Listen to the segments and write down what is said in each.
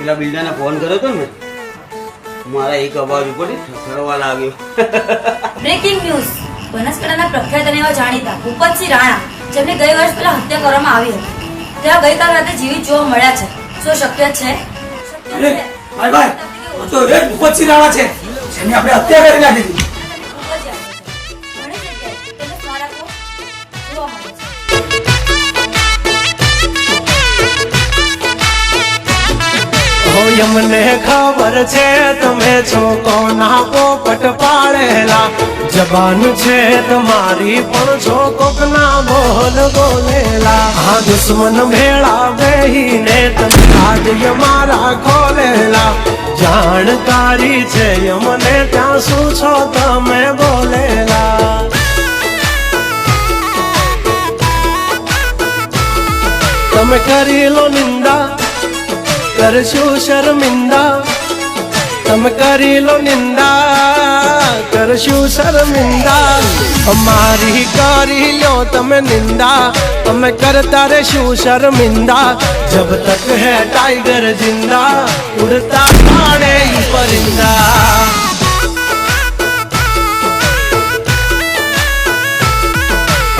પેલા બિલ્ડરને ફોન કર્યો હતો ને, મારા એક અવાજ ઉપર ઠઠરવા લાગ્યો. Breaking news. બનાસકાંઠાના પ્રખ્યાત અને એવા જાણીતા ભૂપતસિંહ રાણા, જેમને ગઈ વર્ષ પહેલા હત્યા કરવામાં આવી હતી, તેઓ ગઈકાલ રાતે જીવિત જોવા મળ્યા છે. શું શક્ય છે? ભાઈ ભાઈ, આ તો એ ભૂપતસિંહ રાણા છે જેની આપણે હત્યા કરી નાખી હતી. મને ખબર છે તમે છો કોના પોપટ પાડેલા, જબાન છે તમારી પણ છો કોકના બોલ બોલેલા. આ દુશ્મન ભેળા બેહીને તમે આજે મારા ખોલેલા, જાણકારી છે મને ત્યાં શું છો તમે બોલેલા. તમે કરી લો નિંદા કરશું શર્મિંદા, તમે કરી લો નિંદા કરશું શર્મિંદા. અમારી કરી લો તમે નિંદા, અમે કરતા રહેશું શર્મિંદા. જબ તક હે ટાઈગર જિંદા, ઉડતા પાડે પરિંદા.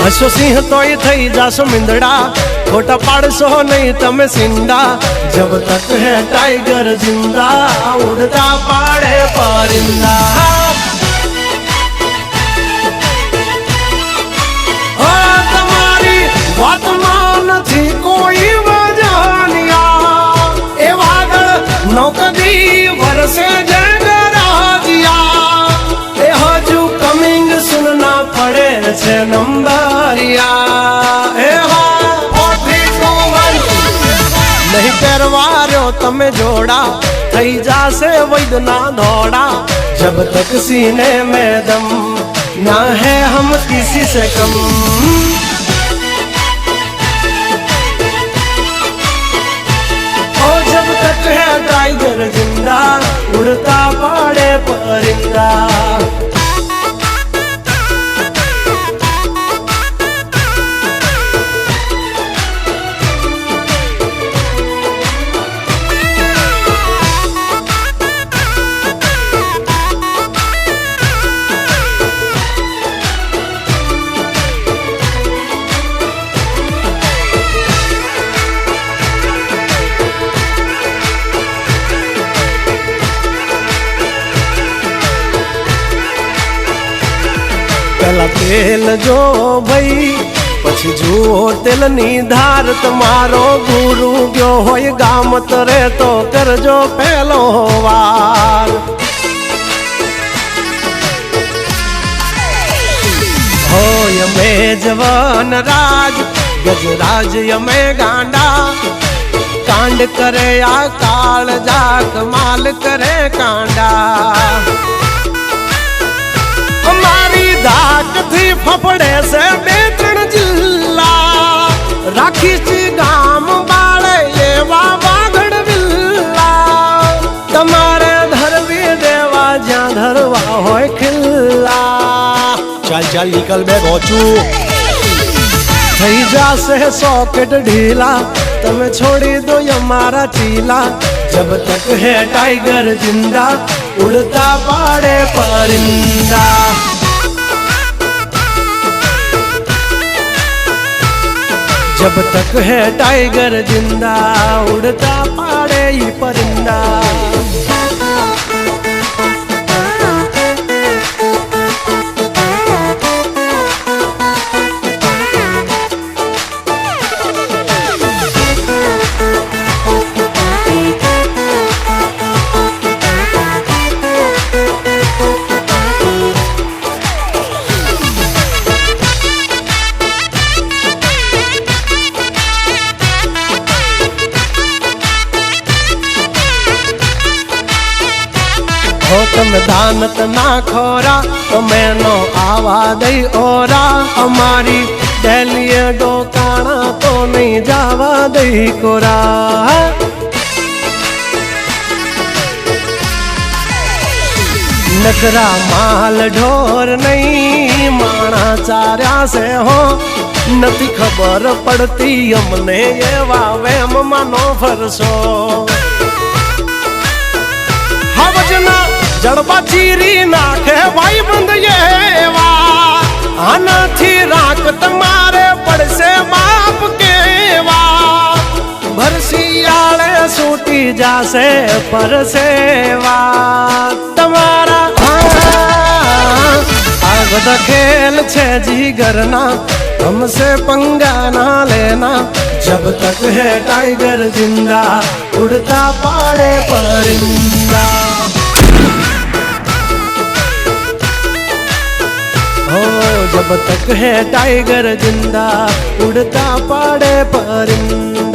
હસો સિંહ તોય થઈ જાશો મીંદડા, ખોટા પાડશો નહીં તમે સિંદા. જબ તક હે ટાઈગર જિંદા, ઉડતા પાડે પરિંદા. તમારી વાતમાં નથી કોઈ વજાનિયા, એ વાદળ નૌકદી વરસે જગરાજિયા. એ હજુ કમિંગ સુનના પડે છે નંબરિયા. એ નહીં પહેરવાર્યો તમે જોડા, થઈ જાશે વૈદના દોડા. જબ તક सीने में दम ना है हम किसी से कम. ओ जब तक है टाइगर जिंदा, उड़ता पाड़े परिंदा. પેલા તેલ જો ભાઈ, પછી જુઓ તેલની ધાર. તમારો ગુરુ ગયો હોય ગામ તરે તો કરજો પેલો વાર. હોય અમે જવાન રાજ, ગજરાજ અમે ગાંડા. કાંડ કરે આ કાળ જા, કમાલ કરે કાંડા. અમારી ધાક થી ફફડે છે બે ત્રણ જિલ્લા, રાખીશ ગામ બાળે એવા વાગડ વિલ્લા. તમારે ધરવી દેવા જ્યાં ધરવા હોય ખિલ્લા. ચાલ ચાલ નીકળ બે ગોચું, થઈ જાશે સોકેટ ઢીલા. તમે છોડી દો અમારા ચીલા. જબ તક હે ટાઈગર જિંદા, उड़ता पाड़े परिंदा. जब तक है टाइगर जिंदा, उड़ता पाड़े परिंदा. તમે દાનત ના ખોરા, તમે નો આવા દઈ ઓરા. અમારી ડેલીએ ડોકાણા તો નહીં જવા દઈ કોરા. નકરા માલ ઢોર નહીં માણા ચાર્યા છે હો. નથી ખબર પડતી અમને એવા વેમ માનો ફરશો. જડબા ચીરી નાખે ભાઈ બંધ એવા આનાથી રાખ તમારે પડશે બાપ કેવા ભરસિયાળે છૂટી જાશે પરસેવા તમારા આ બધા ખેલ છે જીગરના हमसे पंगा ना लेना जब तक है टाइगर जिंदा उड़ता पाड़े परिंदा हो जब तक है टाइगर जिंदा उड़ता पाड़े परिंदा